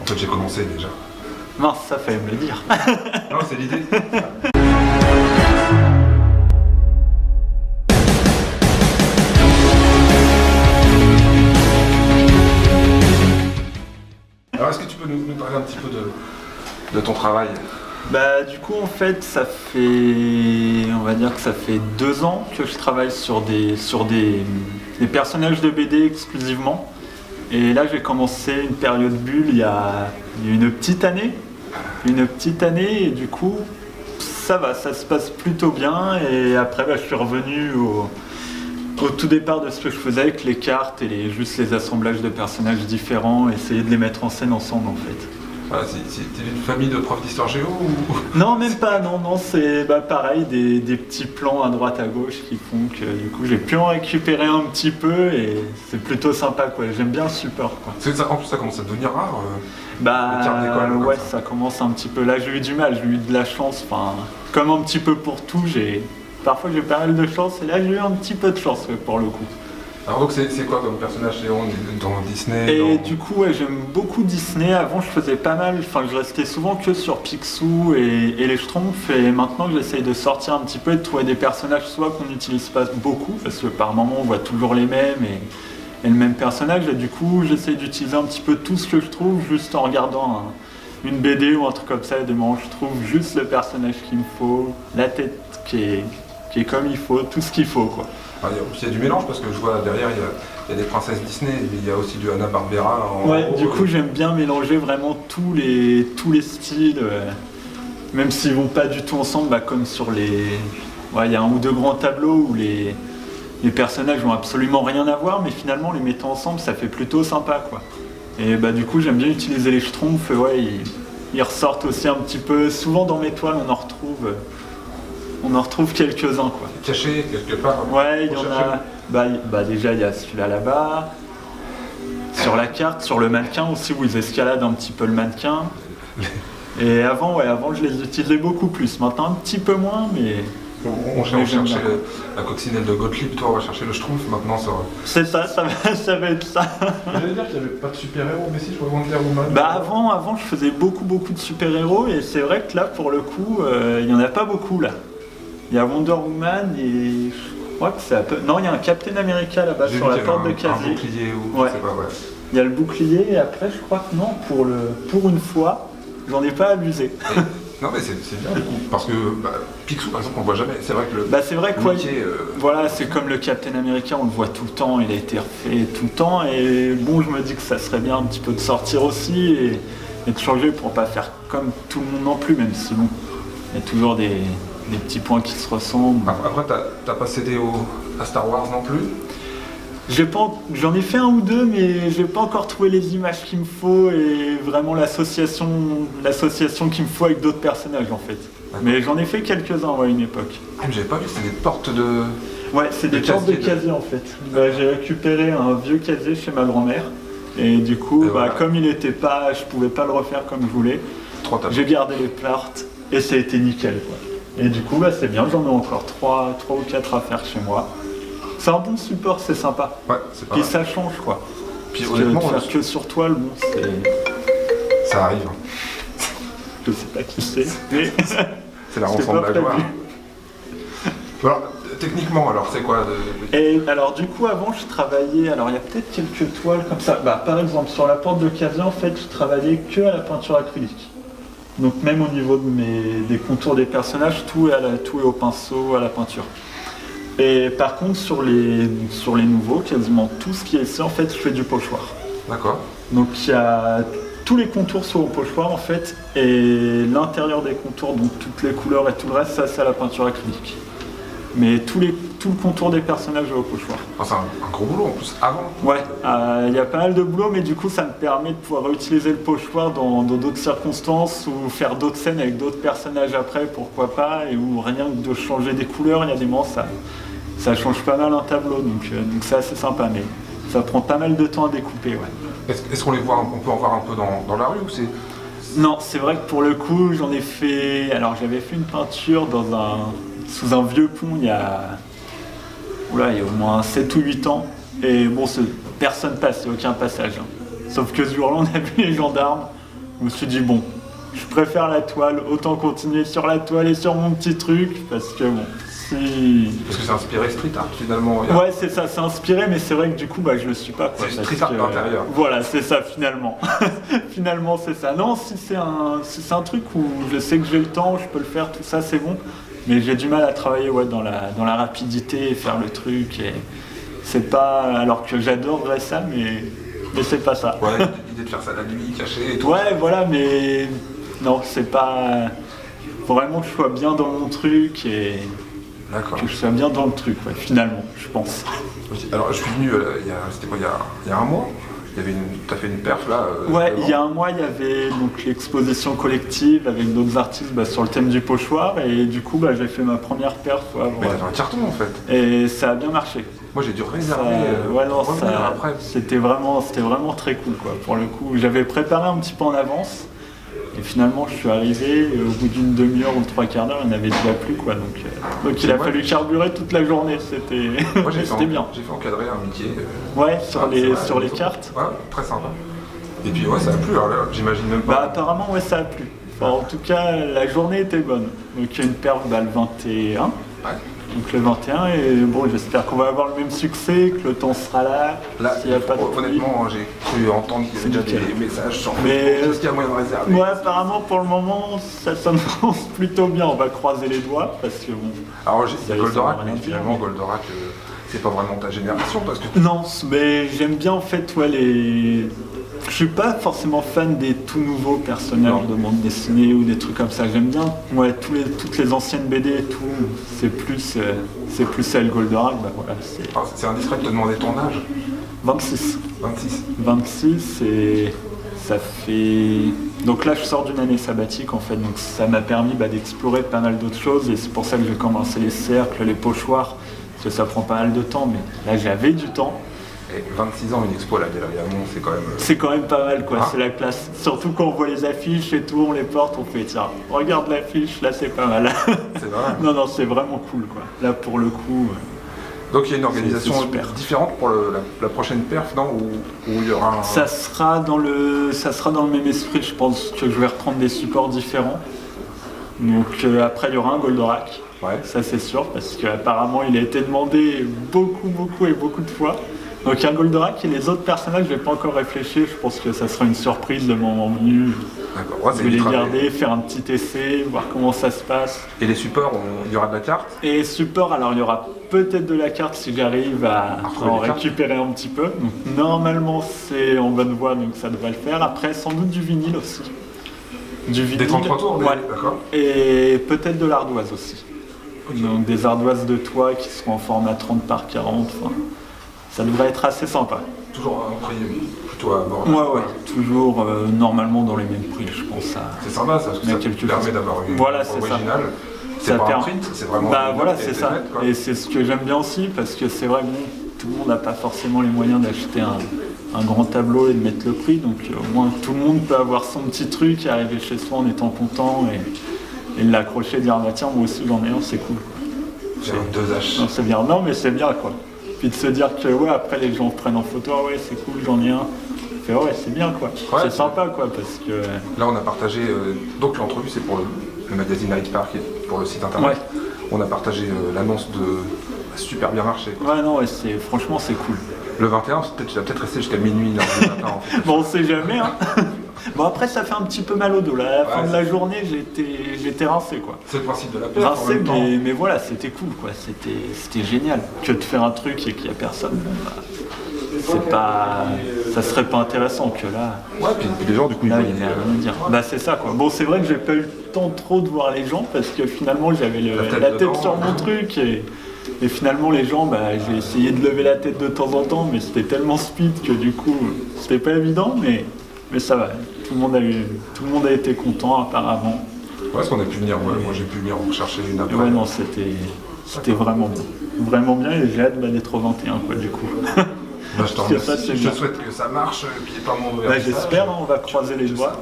En fait, j'ai commencé déjà. Mince, ça fallait me le dire. Non, c'est l'idée. Alors, est-ce que tu peux nous parler un petit peu de ton travail? Bah du coup en fait on va dire que ça fait 2 ans que je travaille sur des personnages de BD exclusivement. Et là j'ai commencé une période bulle il y a une petite année. Et du coup ça va, ça se passe plutôt bien. Et après je suis revenu au tout départ de ce que je faisais avec les cartes et juste les assemblages de personnages différents, essayer de les mettre en scène ensemble en fait. Voilà, t'es d'une famille de profs d'histoire géo ou... Non, même pas, non, c'est pareil, des petits plans à droite à gauche qui font que du coup j'ai pu en récupérer un petit peu et c'est plutôt sympa quoi, j'aime bien le support quoi. En plus ça commence à devenir rare. Ouais, ça commence un petit peu, là j'ai eu du mal, j'ai eu de la chance, enfin, comme un petit peu pour tout, parfois j'ai pas mal de chance et là j'ai eu un petit peu de chance pour le coup. Alors donc c'est quoi comme personnage Léon dans Disney? Et du coup ouais, j'aime beaucoup Disney. Avant je faisais pas mal, je restais souvent que sur Picsou et les Schtroumpfs, et maintenant j'essaye de sortir un petit peu et de trouver des personnages soit qu'on n'utilise pas beaucoup parce que par moment on voit toujours les mêmes et le même personnage, et du coup j'essaye d'utiliser un petit peu tout ce que je trouve juste en regardant une BD ou un truc comme ça, et de je trouve juste le personnage qu'il me faut, la tête qui est comme il faut, tout ce qu'il faut quoi. Il y a du mélange parce que je vois derrière il y a des princesses Disney, mais il y a aussi du Hanna-Barbera. Du coup j'aime bien mélanger vraiment tous les styles, même s'ils vont pas du tout ensemble, comme sur il y a un ou deux grands tableaux où les personnages ont absolument rien à voir, mais finalement les mettant ensemble ça fait plutôt sympa quoi. Et du coup j'aime bien utiliser les Schtroumpfs, ils ressortent aussi un petit peu, souvent dans mes toiles on en retrouve quelques-uns quoi. Cachés quelque part. Ouais, il y en a. Déjà il y a celui-là là-bas. Sur la carte, sur le mannequin aussi où ils escaladent un petit peu le mannequin. Et avant je les utilisais beaucoup plus. Maintenant un petit peu moins, mais. On cherchait la coccinelle de Gottlieb, toi on va chercher le Schtroumpf maintenant ça. C'est ça va être ça. J'allais dire qu'il n'y avait pas de super-héros, mais si je vois Wonder Woman. Avant je faisais beaucoup de super-héros, et c'est vrai que là pour le coup il n'y en a pas beaucoup là. Il y a Wonder Woman et je crois que c'est un peu... Non, il y a un Captain America là-bas sur la porte de casier. Un bouclier ou ouais. Je sais pas, ouais. Il y a le bouclier, et après je crois que non, pour une fois, j'en ai pas abusé. Non mais c'est bien du coup, parce que Picsou par exemple on le voit jamais, c'est vrai que c'est vrai que voilà, c'est comme le Captain America, on le voit tout le temps, il a été refait tout le temps, et bon je me dis que ça serait bien un petit peu de sortir aussi et de changer pour pas faire comme tout le monde non plus, même si bon, il y a toujours des petits points qui se ressemblent. Après t'as pas cédé à Star Wars non plus? J'en ai fait un ou deux, mais j'ai pas encore trouvé les images qu'il me faut et vraiment l'association qu'il me faut avec d'autres personnages en fait. D'accord. Mais j'en ai fait quelques-uns à une époque. Ah, mais j'avais pas vu, c'est des portes de... Ouais, c'est des portes de casier en fait. J'ai récupéré un vieux casier chez ma grand-mère, et du coup, voilà. Comme je pouvais pas le refaire comme je voulais, j'ai gardé les portes et ça a été nickel quoi. Et du coup, c'est bien, j'en ai encore 3 ou 4 à faire chez moi. C'est un bon support, c'est sympa. Ouais, c'est pas Puis mal. Ça change quoi. Puis parce honnêtement, que de faire que sur toile, bon, c'est... Ça arrive. Je sais pas qui c'est, mais... C'est la rançon de la gloire. Alors, techniquement, alors, c'est quoi Et alors, du coup, avant, je travaillais... Alors, il y a peut-être quelques toiles comme ça. Par exemple, sur la porte de casier, en fait, je travaillais que à la peinture acrylique. Donc, même au niveau des contours des personnages, tout est au pinceau, à la peinture. Et par contre, sur les nouveaux, quasiment tout ce qui est ici, en fait, je fais du pochoir. D'accord. Donc, il y a... Tous les contours sont au pochoir en fait, et l'intérieur des contours, donc toutes les couleurs et tout le reste, ça c'est à la peinture acrylique. Mais tout le contour des personnages est au pochoir. C'est un gros boulot en plus, avant. Ouais, il y a pas mal de boulot, mais du coup ça me permet de pouvoir réutiliser le pochoir dans d'autres circonstances, ou faire d'autres scènes avec d'autres personnages après, pourquoi pas, et où rien que de changer des couleurs, il y a des moments ça change pas mal un tableau, donc c'est assez sympa, mais ça prend pas mal de temps à découper, ouais. Est-ce qu'on on peut en voir un peu dans la rue ou c'est... Non, c'est vrai que pour le coup, j'avais fait une peinture sous un vieux pont il y a au moins 7 ou 8 ans. Et bon, personne passe, il n'y a aucun passage. Hein. Sauf que ce jour-là, on a vu les gendarmes. je me suis dit bon, je préfère la toile, autant continuer sur la toile et sur mon petit truc, parce que bon, si... Parce que c'est inspiré street art finalement. Ouais, c'est ça, c'est inspiré, mais c'est vrai que du coup, bah, je le suis pas. C'est street art d'intérieur. Voilà, c'est ça finalement. Finalement, c'est ça. Non, si c'est un truc où je sais que j'ai le temps, je peux le faire, tout ça, c'est bon. Mais j'ai du mal à travailler dans la rapidité et faire le truc. Et c'est pas... Alors que j'adorerais ça, mais c'est pas ça. Ouais, l'idée de faire ça la nuit, caché et tout. Ouais, voilà, mais non, c'est pas... Faut vraiment que je sois bien dans mon truc et que je sois bien dans le truc, ouais, finalement, je pense. Alors, je suis venu, c'était quoi, il y a un mois? T'as fait une perf là ouais, il y a un mois, il y avait donc l'exposition collective avec d'autres artistes sur le thème du pochoir et du coup j'ai fait ma première perf. Mais t'as fait un carton en fait. Et ça a bien marché. Moi j'ai dû réserver après. C'était vraiment très cool quoi. Pour le coup, j'avais préparé un petit peu en avance et finalement je suis arrivé et au bout d'une demi-heure ou trois quarts d'heure il n'y en avait déjà plus quoi. Donc il a fallu carburer toute la journée. C'était bien. J'ai fait encadrer un métier. Ouais, sur les cartes. Ouais, très sympa. Et puis ouais, ça a plu, alors là, j'imagine même pas. Bah apparemment ouais, ça a plu. Enfin, en tout cas, la journée était bonne. Donc il y a une perf le 21. Ouais. Donc le 21 et bon, j'espère qu'on va avoir le même succès, que le temps sera là. S'il y a pas de honnêtement, j'ai cru entendre qu'il y avait déjà des messages sur est-ce qu'il y a moyen de réserver. Ouais, apparemment pour le moment, ça s'annonce plutôt bien. On va croiser les doigts parce que bon. Alors j'ai Goldorak, mais finalement Goldorak, c'est pas vraiment ta génération parce que. Non, mais j'aime bien en fait les. Je suis pas forcément fan des tout nouveaux personnages de bande dessinée ou des trucs comme ça. J'aime bien toutes les anciennes BD et tout. C'est plus elle Goldorak. Voilà, c'est indiscret de te demander ton âge. 26. 26 et ça fait... Donc là je sors d'une année sabbatique en fait. Donc ça m'a permis d'explorer pas mal d'autres choses et c'est pour ça que j'ai commencé les cercles, les pochoirs. Parce que ça prend pas mal de temps mais là j'avais du temps. Et 26 ans, une expo à la Galerie Amont, c'est quand même... C'est quand même pas mal, quoi, c'est la classe. Surtout quand on voit les affiches et tout, on les porte, on fait, tiens, regarde l'affiche, là c'est pas mal. C'est vrai. Non, c'est vraiment cool, quoi. Là, pour le coup... Donc il y a une organisation différente pour la prochaine perf, non? Où il y aura un... Ça sera dans le même esprit, je pense que je vais reprendre des supports différents. Donc après, il y aura un Goldorak. Ouais. Ça c'est sûr, parce qu'apparemment, il a été demandé beaucoup de fois. Donc un Goldorak et les autres personnages, je vais pas encore réfléchir, je pense que ça sera une surprise le moment venu. D'accord. Je vais les garder, faire un petit essai, voir comment ça se passe. Et les supports, il y aura de la carte? Et les supports, alors il y aura peut-être de la carte si j'arrive à en récupérer un petit peu. Donc normalement c'est en bonne voie, donc ça devrait le faire. Après sans doute du vinyle aussi. Du vinyle. Des 33 tours, ouais. D'accord. Et peut-être de l'ardoise aussi. Okay. Donc des ardoises de toit qui seront en format 30 par 40. Ça devrait être assez sympa. Toujours un prix plutôt abordable. Ouais, toujours normalement dans les mêmes prix, je pense. C'est sympa ça, parce que ça te permet d'avoir une originale. C'est pas un print, c'est vraiment... Voilà, c'est ça. Et c'est ce que j'aime bien aussi, parce que c'est vrai que tout le monde n'a pas forcément les moyens d'acheter un grand tableau et de mettre le prix. Donc au moins tout le monde peut avoir son petit truc et arriver chez soi en étant content et l'accrocher et dire « tiens, moi aussi j'en ai un, c'est cool ». J'ai un 2H. Non, c'est bien. Non, mais c'est bien quoi. Puis de se dire que après les gens prennent en photo, ah ouais c'est cool, j'en ai un. Fait, ouais c'est bien quoi, c'est sympa quoi parce que... Là on a partagé, donc l'entrevue c'est pour le magazine Night Park et pour le site internet. Ouais. On a partagé l'annonce de super bien marché. Quoi. Ouais non, franchement c'est cool. Le 21, tu vas peut-être rester jusqu'à minuit le matin en fait. Bon on sait jamais hein. Bon après ça fait un petit peu mal au dos là, à la fin de la journée j'étais rincé quoi. C'est le principe de la perf rincé, en même temps. Mais voilà, c'était cool quoi, c'était génial. Que de faire un truc et qu'il n'y a personne, ça serait pas intéressant que là. Ouais, puis les gens du coup là, il n'y a rien à dire. C'est ça quoi. Bon c'est vrai que j'ai pas eu le temps trop de voir les gens parce que finalement j'avais la tête sur mon truc et finalement les gens, j'ai essayé de lever la tête de temps en temps mais c'était tellement speed que du coup c'était pas évident mais ça va. Tout le monde a été content apparemment. Ouais, est-ce qu'on a pu venir, moi j'ai pu venir chercher une après. Ouais non, c'était vraiment bien. Vraiment bien et j'ai hâte d'être au 21 quoi du coup. Je te souhaite que ça marche, qu'il n'y ait pas mon... J'espère, on va croiser les doigts.